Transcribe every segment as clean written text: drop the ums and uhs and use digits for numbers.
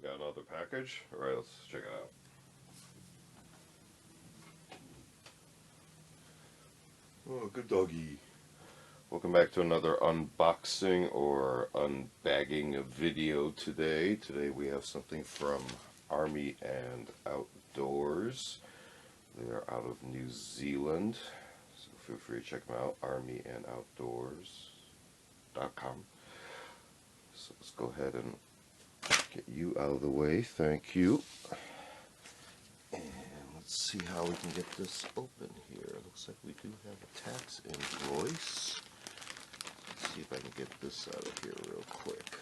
got another package. Alright, let's check it out. Oh, good doggy. Welcome back to another unboxing or unbagging video today. Today we have something from Army and Outdoors. They are out of New Zealand, so feel free to check them out, ArmyandOutdoors.com. So let's go ahead and get you out of the way, thank you. And let's see how we can get this open here. Looks like we do have a tax invoice. Let's see if I can get this out of here real quick.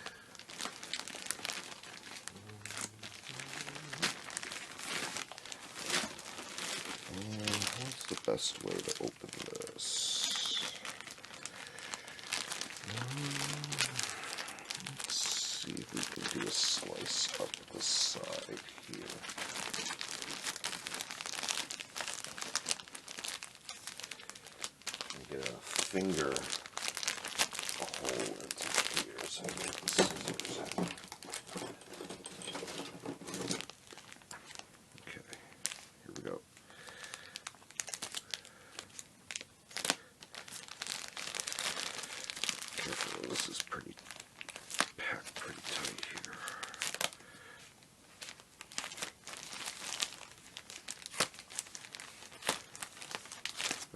And what's the best way to open this? Let's see if we can do a slice up the side here. Get a finger hole into here, so I get the scissors. Okay, here we go. Careful, this is pretty packed pretty tight here.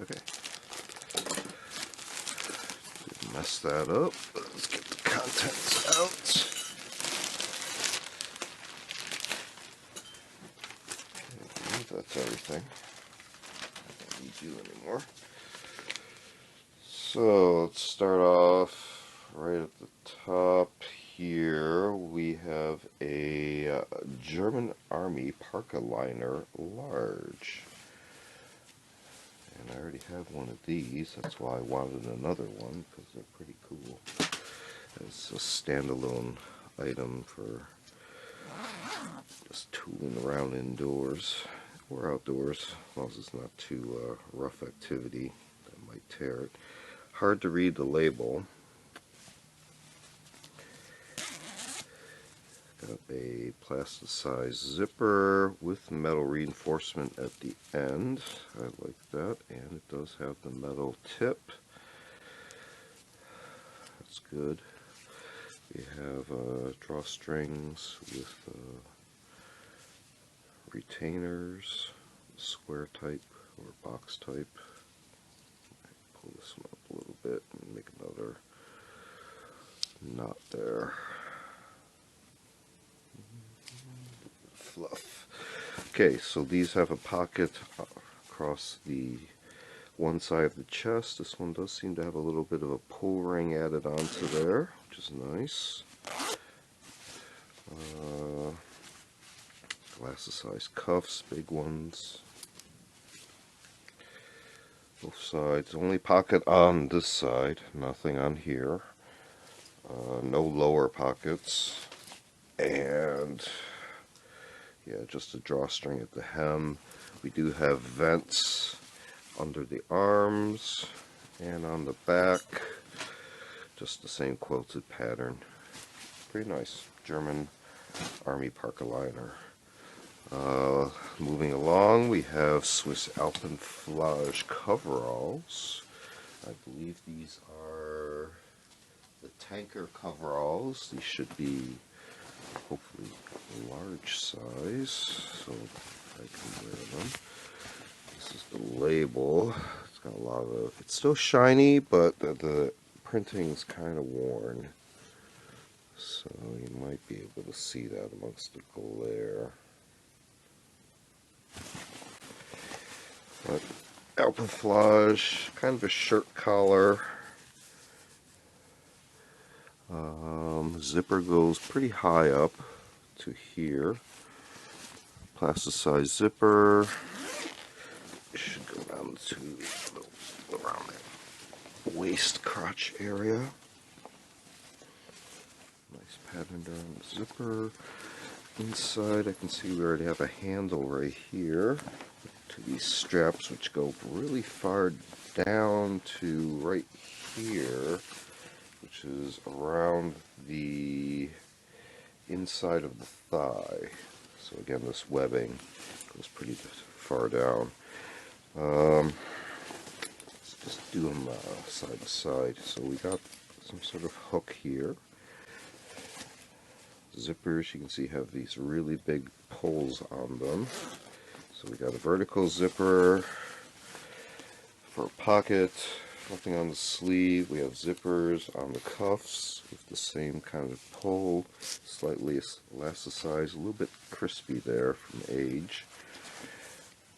Okay. Mess that up. Let's get the contents out. Okay, I believe that's everything. I don't need you anymore. So let's start off right at the top here. We have a German Army Parka liner large. And I already have one of these, that's why I wanted another one, because they're pretty cool. It's a standalone item for just tooling around indoors or outdoors, as long as it's not too rough activity that might tear it. Hard to read the label. Got a plasticized zipper with metal reinforcement at the end. I like that, and it does have the metal tip. That's good. We have drawstrings with retainers, square type or box type. Pull this one up a little bit and make another knot there. Fluff. Okay, so these have a pocket across the one side of the chest. This one does seem to have a little bit of a pull ring added onto there, which is nice. Glasses-sized cuffs, big ones. Both sides. Only pocket on this side, nothing on here. No lower pockets. And yeah, just a drawstring at the hem. We do have vents under the arms and on the back. Just the same quilted pattern. Pretty nice. German Army Parka liner. Moving along, we have Swiss Alpenflage Coveralls. I believe these are the tanker coveralls. These should be hopefully large size, so I can wear them. This is the label. It's got a lot of, it's still shiny, but the printing's kind of worn, so you might be able to see that amongst the glare. But Alpenflage, kind of a shirt collar. Zipper goes pretty high up to here. Plasticized zipper. It should go down to around that waist crotch area. Nice pattern down the zipper. Inside, I can see we already have a handle right here to these straps, which go really far down to right here, which is around the inside of the thigh. So again, this webbing goes pretty far down. Let's just do them side to side. So we got some sort of hook here. Zippers, you can see, have these really big poles on them. So we got a vertical zipper for a pocket, nothing on the sleeve. We have zippers on the cuffs with the same kind of pole, slightly elasticized, a little bit crispy there from age.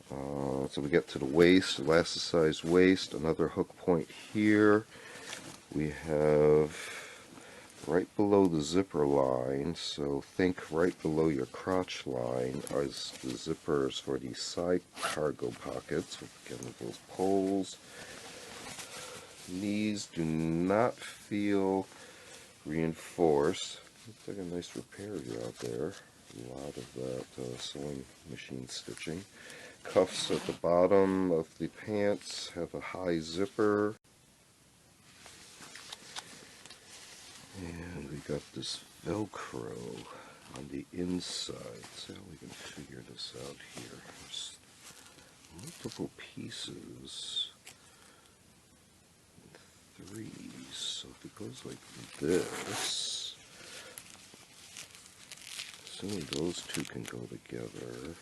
So we get to the waist, elasticized waist, another hook point here. We have right below the zipper line, so think right below your crotch line as the zippers for these side cargo pockets, again with those poles. Knees do not feel reinforced. Looks like a nice repair job there. A lot of that sewing machine stitching. Cuffs at the bottom of the pants have a high zipper. And we got this Velcro on the inside. So we can figure this out here. There's multiple pieces. Threes. So if it goes like this, assuming those two can go together,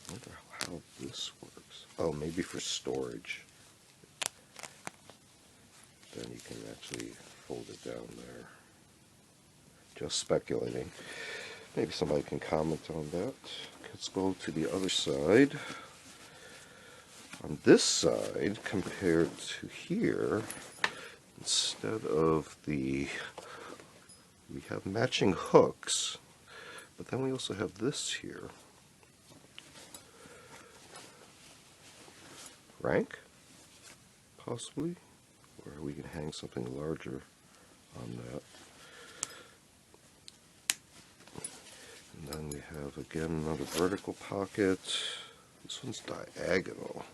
I wonder how this works. Oh, maybe for storage. Then you can actually fold it down there. Just speculating. Maybe somebody can comment on that. Let's go to the other side. On this side, compared to here, instead of we have matching hooks, but then we also have this here. Rank, possibly, or we can hang something larger on that. And then we have again another vertical pocket. This one's diagonal.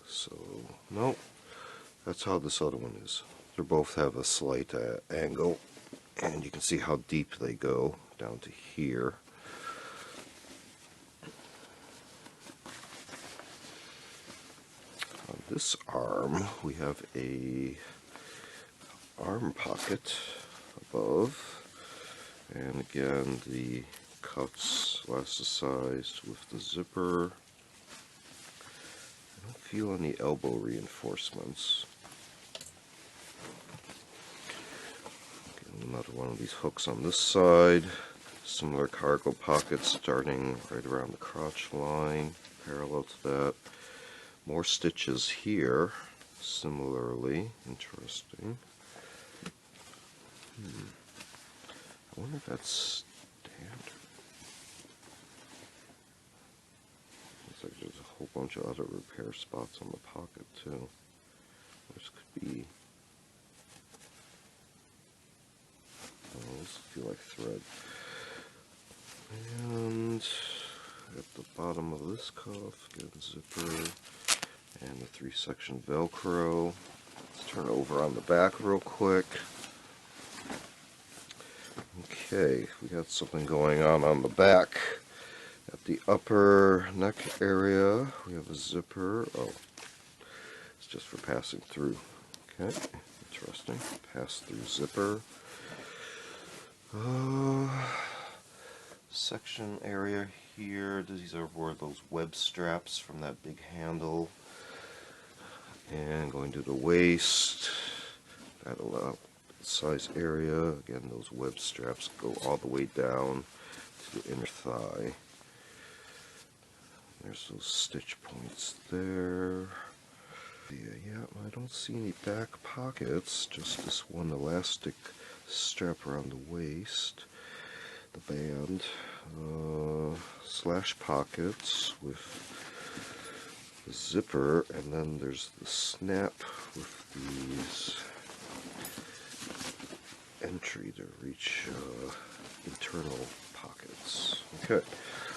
So, no, that's how this other one is. They both have a slight angle, and you can see how deep they go down to here. On this arm, we have a arm pocket above. And again, the cuffs elasticized with the zipper. I don't feel any elbow reinforcements. Another one of these hooks on this side. Similar cargo pockets starting right around the crotch line, parallel to that. More stitches here, similarly. Interesting. I wonder if that's standard. Looks like there's a whole bunch of other repair spots on the pocket too. This could be. Oh, those feel like thread. And at the bottom of this cuff, again, zipper and the 3-section Velcro. Let's turn over on the back real quick. Okay, we got something going on the back. At the upper neck area, we have a zipper. Oh, it's just for passing through. Okay, interesting. Pass-through zipper. Section area here. These are where those web straps from that big handle. And going to the waist. That'll allow size area. Again, those web straps go all the way down to the inner thigh. There's those stitch points there. Yeah, I don't see any back pockets, just this one elastic strap around the waist. The band, slash pockets with the zipper, and then there's the snap with these entry to reach internal pockets. Okay,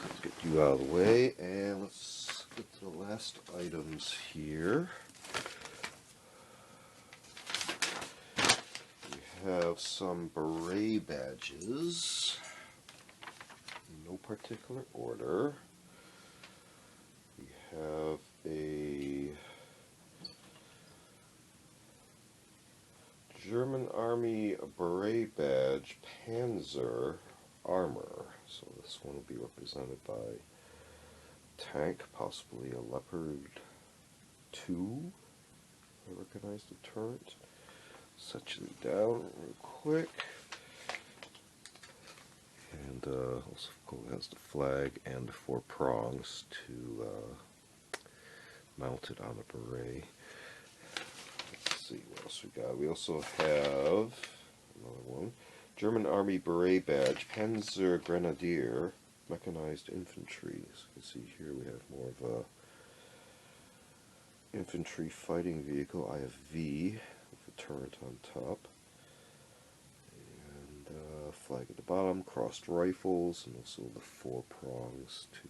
let's get you out of the way, and let's get to the last items here. We have some Beret Badges, no particular order. We have a German Army Beret Badge Panzer Armour. So this one will be represented by tank, possibly a Leopard 2. I recognize the turret. Set you down real quick. And also has the flag and the 4 prongs to mount it on a beret. Let's see what else we got. We also have another one. German Army Beret Badge, Panzergrenadiere, Mechanized Infantry. So you can see here we have more of a infantry fighting vehicle, IFV, with a turret on top. And flag at the bottom, crossed rifles, and also the 4 prongs to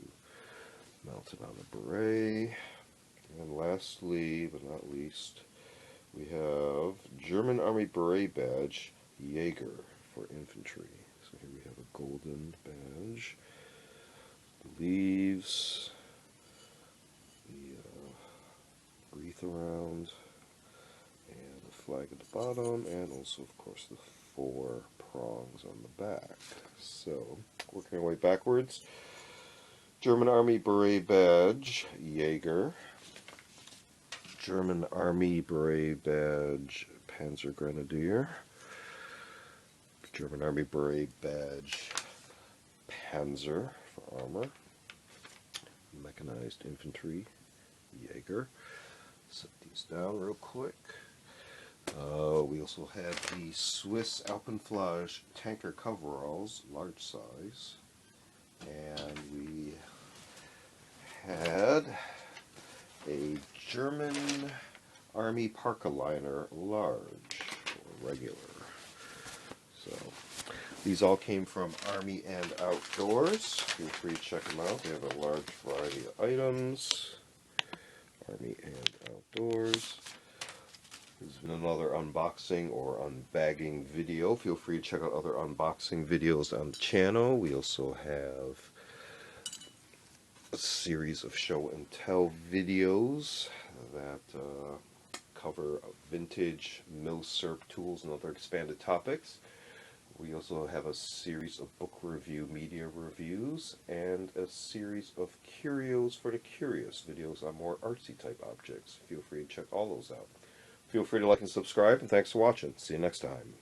mount it on a beret. And lastly, but not least, we have German Army Beret Badge, Jäger, for infantry. So here we have a golden badge, the leaves, the wreath around, and the flag at the bottom, and also, of course, the 4 prongs on the back. So, working our way backwards, German Army Beret Badge, Jäger. German Army Beret Badge, Panzergrenadiere. German Army Beret Badge, Panzer for armor. Mechanized Infantry, Jäger. Set these down real quick. We also have the Swiss Alpenflage tanker coveralls, large size. And we had a German Army Parka liner, large, or regular. So, these all came from Army and Outdoors. Feel free to check them out. They have a large variety of items. Army and Outdoors. There's been another unboxing or unbagging video. Feel free to check out other unboxing videos on the channel. We also have a series of show and tell videos that cover vintage milsurp tools and other expanded topics. We also have a series of book review media reviews and a series of curios for the curious videos on more artsy type objects. Feel free to check all those out. Feel free to like and subscribe, and thanks for watching. See you next time.